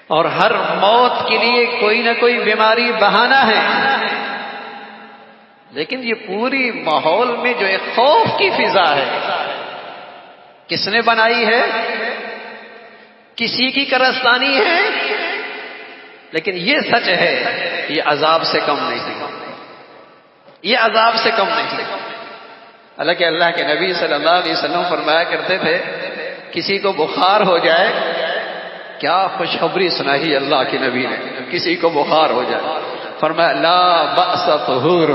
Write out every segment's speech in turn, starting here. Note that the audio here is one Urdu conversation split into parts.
اور ہر موت کے لیے کوئی نہ کوئی بیماری بہانہ ہے، لیکن یہ پوری ماحول میں جو ایک خوف کی فضا ہے، کس نے بنائی ہے؟ کسی کی کارستانی ہے، لیکن یہ سچ ہے، یہ عذاب سے کم نہیں، یہ عذاب سے کم نہیں۔ حالانکہ اللہ کے نبی صلی اللہ علیہ وسلم فرمایا کرتے تھے کسی کو بخار ہو جائے، کیا خوشخبری سنائی اللہ کے نبی نے، کسی کو بخار ہو جائے فرمایا لا بأس طہور،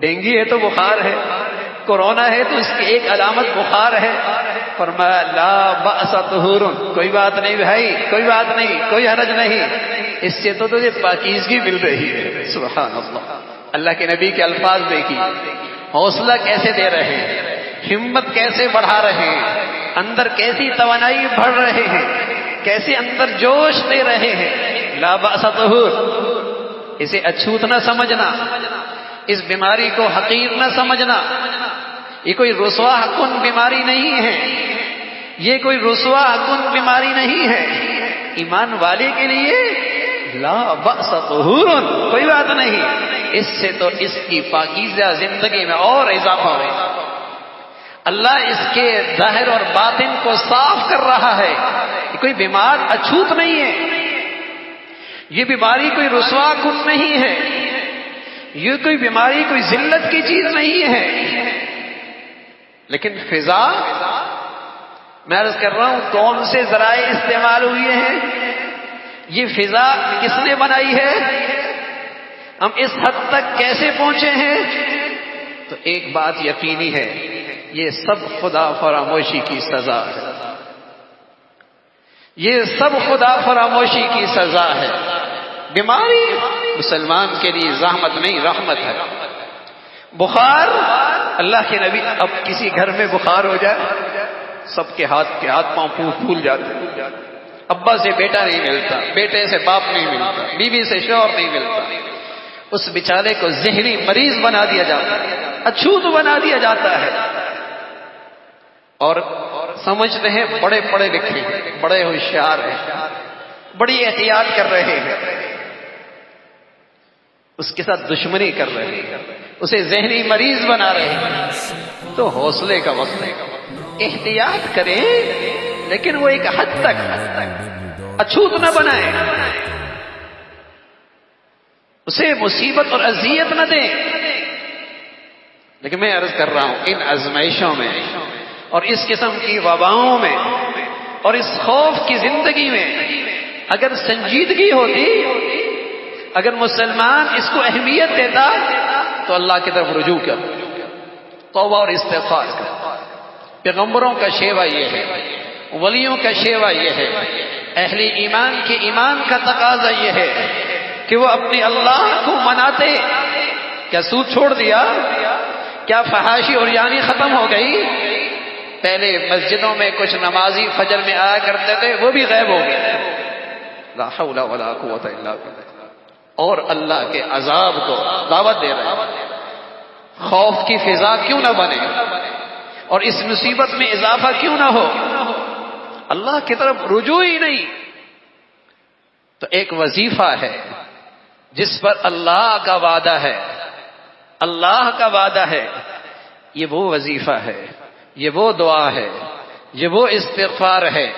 ڈینگی ہے تو بخار ہے، کورونا ہے تو اس کی ایک علامت بخار ہے، فرمایا لا بأس طہور، کوئی بات نہیں بھائی، کوئی بات نہیں، کوئی حرج نہیں، اس سے تو تجھے پاکیزگی مل رہی ہے۔ سبحان اللہ، اللہ کے نبی کے الفاظ دیکھیے، حوصلہ کیسے دے رہے ہیں، ہمت کیسے بڑھا رہے ہیں، اندر کیسی توانائی بڑھ رہے ہیں، کیسے اندر جوش دے رہے ہیں۔ لا بأس طہور، اسے اچھوت نہ سمجھنا، اس بیماری کو حقیر نہ سمجھنا، یہ کوئی رسوا کن بیماری نہیں ہے، یہ کوئی رسوا کن بیماری نہیں ہے، ایمان والے کے لیے لا بأس طہور، کوئی بات نہیں، اس سے تو اس کی پاکیزہ زندگی میں اور اضافہ ہو، اللہ اس کے ظاہر اور باطن کو صاف کر رہا ہے۔ یہ کوئی بیمار اچھوت نہیں ہے، یہ بیماری کوئی رسوا کن نہیں ہے، یہ کوئی بیماری کوئی ذلت کی چیز نہیں ہے، لیکن فضا میں عرض کر رہا ہوں کون سے ذرائع استعمال ہوئے ہیں، یہ فضا کس نے بنائی ہے، ہم اس حد تک کیسے پہنچے ہیں؟ تو ایک بات یقینی ہے، یہ سب خدا فراموشی کی سزا ہے، یہ سب خدا فراموشی کی سزا ہے۔ بیماری مسلمان کے لیے زحمت نہیں، رحمت ہے۔ بخار، اللہ کے نبی، اب کسی گھر میں بخار ہو جائے سب کے ہاتھ پاؤں پھول جاتے، ابا سے بیٹا نہیں ملتا، بیٹے سے باپ نہیں ملتا، بیوی سے شوہر نہیں ملتا، اس بیچارے کو ذہنی مریض بنا دیا جاتا ہے، اچھوت بنا دیا جاتا ہے، اور سمجھتے ہیں بڑے پڑھے لکھے ہیں، بڑے ہوشیار ہیں، بڑی احتیاط کر رہے ہیں، اس کے ساتھ دشمنی کر رہے ہیں، اسے ذہنی مریض بنا رہے ہیں۔ تو حوصلے کا وقت ہے، احتیاط کریں، لیکن وہ ایک حد تک اچھوت نہ بنائیں، اسے مصیبت اور اذیت نہ دیں۔ لیکن میں عرض کر رہا ہوں ان آزمائشوں میں اور اس قسم کی وباؤں میں اور اس خوف کی زندگی میں اگر سنجیدگی ہوتی، اگر مسلمان اس کو اہمیت دیتا تو اللہ کی طرف رجوع کر، توبہ اور استغفار کر۔ پیغمبروں کا شیوا یہ ہے، ولیوں کا شیوا یہ ہے، اہل ایمان کے ایمان کا تقاضا یہ ہے کہ وہ اپنے اللہ کو مناتے۔ کیا سود چھوڑ دیا؟ کیا فحاشی اور یعنی ختم ہو گئی؟ پہلے مسجدوں میں کچھ نمازی فجر میں آیا کرتے تھے، وہ بھی غائب ہو گئے، لا حول ولا قوت الا باللہ، اور اللہ کے عذاب کو دعوت دے رہے ہیں۔ خوف کی فضا کیوں نہ بنے اور اس مصیبت میں اضافہ کیوں نہ ہو؟ اللہ کی طرف رجوع ہی نہیں۔ تو ایک وظیفہ ہے جس پر اللہ کا وعدہ ہے، اللہ کا وعدہ ہے، یہ وہ وظیفہ ہے، یہ وہ دعا ہے، یہ وہ استغفار ہے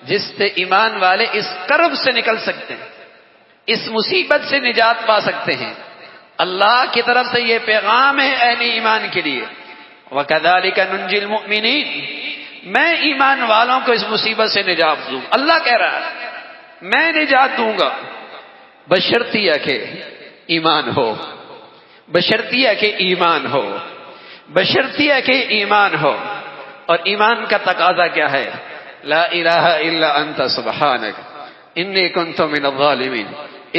جس سے ایمان والے اس کرب سے نکل سکتے ہیں، اس مصیبت سے نجات پا سکتے ہیں۔ اللہ کی طرف سے یہ پیغام ہے اہل ایمان کے لیے، وَكَذَلِكَ نُنْجِي الْمُؤْمِنِينَ، میں ایمان والوں کو اس مصیبت سے نجات دوں، اللہ کہہ رہا ہے میں نجات دوں گا، بشرطیہ کہ ایمان ہو، بشرطیہ کہ ایمان ہو، بشرطیہ کہ ایمان ہو۔ اور ایمان کا تقاضا کیا ہے؟ لا الہ الا انت سبحانک انی کنت من الظالمین۔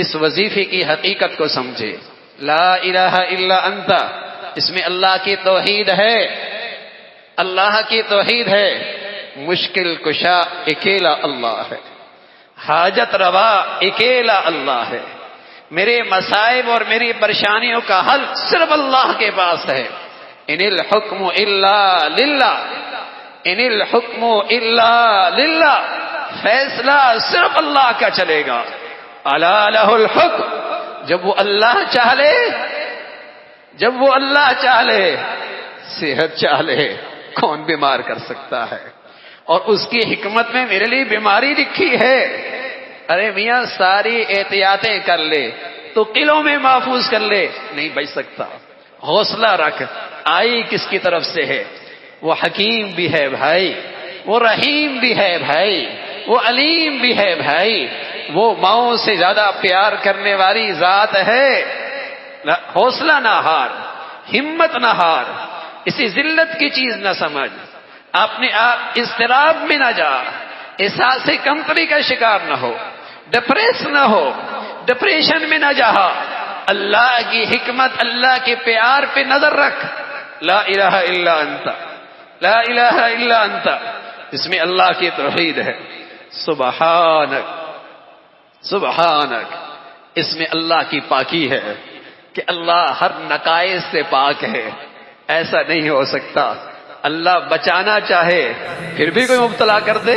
اس وظیفے کی حقیقت کو سمجھے، لا الہ الا انت، اس میں اللہ کی توحید ہے، اللہ کی توحید ہے، مشکل کشا اکیلا اللہ ہے، حاجت روا اکیلا اللہ ہے، میرے مصائب اور میری پریشانیوں کا حل صرف اللہ کے پاس ہے۔ ان الحکم الا للہ، ان الحکم الا للہ، فیصلہ صرف اللہ کا چلے گا. الا لہ الحکم، جب وہ اللہ چاہ لے، جب وہ اللہ چاہ لے، صحت چاہ لے، کون بیمار کر سکتا ہے؟ اور اس کی حکمت میں میرے لیے بیماری لکھی ہے. ارے میاں ساری احتیاطیں کر لے تو قلعوں میں محفوظ کر لے، نہیں بچ سکتا. حوصلہ رکھ، آئی کس کی طرف سے ہے؟ وہ حکیم بھی ہے بھائی، وہ رحیم بھی ہے بھائی، وہ علیم بھی ہے بھائی، وہ ماؤں سے زیادہ پیار کرنے والی ذات ہے. حوصلہ نہ ہار، ہمت نہ ہار، اسی ذلت کی چیز نہ سمجھ، اپنے آپ اضطراب میں نہ جا، احساس کمتری کا شکار نہ ہو، ڈپریس نہ ہو، ڈپریشن میں نہ جا. اللہ کی حکمت، اللہ کے پیار پہ نظر رکھ. لا الہ الا انت، لا الہ الا انت، اس میں اللہ کی توحید ہے. سبحانک، سبحانک، اس میں اللہ کی پاکی ہے کہ اللہ ہر نقائص سے پاک ہے. ایسا نہیں ہو سکتا اللہ بچانا چاہے پھر بھی کوئی مبتلا کر دے،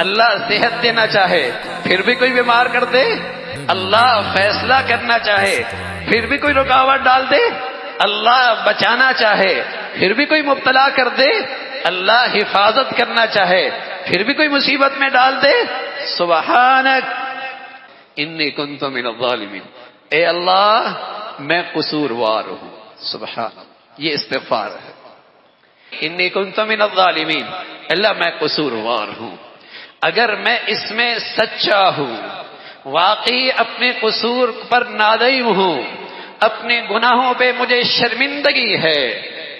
اللہ صحت دینا چاہے پھر بھی کوئی بیمار کر دے، اللہ فیصلہ کرنا چاہے پھر بھی کوئی رکاوٹ ڈال دے، اللہ بچانا چاہے پھر بھی کوئی مبتلا کر دے، اللہ حفاظت کرنا چاہے پھر بھی کوئی مصیبت میں ڈال دے. سبحانک انی کنت من الظالمین، اے اللہ میں قصوروار ہوں. سبحان، یہ استغفار ہے. انی کنت من الظالمین، اللہ میں قصوروار ہوں. اگر میں اس میں سچا ہوں، واقعی اپنے قصور پر نادم ہوں، اپنے گناہوں پہ مجھے شرمندگی ہے،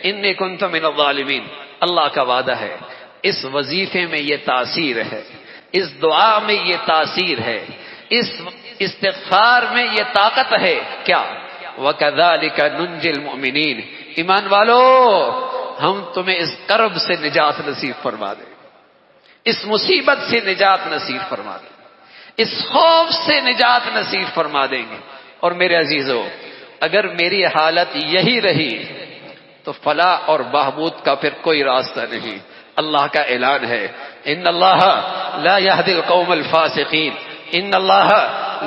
انی کنت من الظالمین، اللہ کا وعدہ ہے. اس وظیفے میں یہ تاثیر ہے، اس دعا میں یہ تاثیر ہے، اس استغفار میں یہ طاقت ہے. کیا؟ وَكَذَلِكَ نُنْجِي الْمُؤْمِنِينَ، ایمان والو ہم تمہیں اس کرب سے نجات نصیب فرما دیں، اس مصیبت سے نجات نصیب فرما دیں، اس خوف سے نجات نصیب فرما دیں گے. اور میرے عزیزو، اگر میری حالت یہی رہی تو فلاح اور بہبود کا پھر کوئی راستہ نہیں. اللہ کا اعلان ہے، ان اللہ لا یہدی القوم الفاسقین، ان اللہ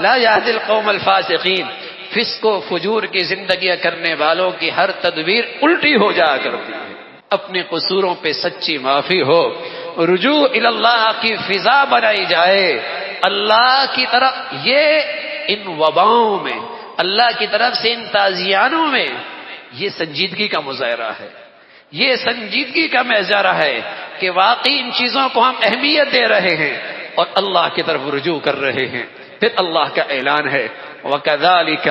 لا یہدی القوم الفاسقین. فسق و فجور کی زندگیاں کرنے والوں کی ہر تدبیر الٹی ہو جایا کرتی ہے. اپنے قصوروں پہ سچی معافی ہو، رجوع الی اللہ کی فضا بنائی جائے، اللہ کی طرف. یہ ان وباؤں میں، اللہ کی طرف سے ان تازیانوں میں یہ سنجیدگی کا مظاہرہ ہے، یہ سنجیدگی کا مظاہرہ ہے کہ واقعی ان چیزوں کو ہم اہمیت دے رہے ہیں اور اللہ کی طرف رجوع کر رہے ہیں. پھر اللہ کا اعلان ہے، وَكَذَلِكَ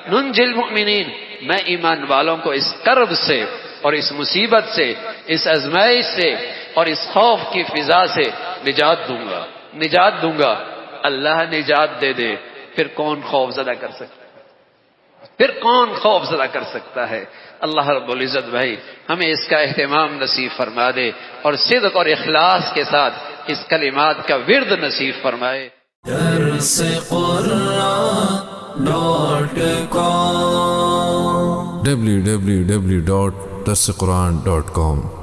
نُنْجِي الْمُؤْمِنِينَ، میں ایمان والوں کو اس کرب سے اور اس مصیبت سے، اس آزمائش سے اور اس خوف کی فضا سے نجات دوں گا، نجات دوں گا. اللہ نجات دے دے پھر کون خوف زدہ کر سکتا ہے؟ پھر کون خوف زدہ کر سکتا ہے؟ اللہ رب العزت بھائی ہمیں اس کا اہتمام نصیب فرما دے اور صدق اور اخلاص کے ساتھ اس کلمات کا ورد نصیب فرمائے. www.darsequran.com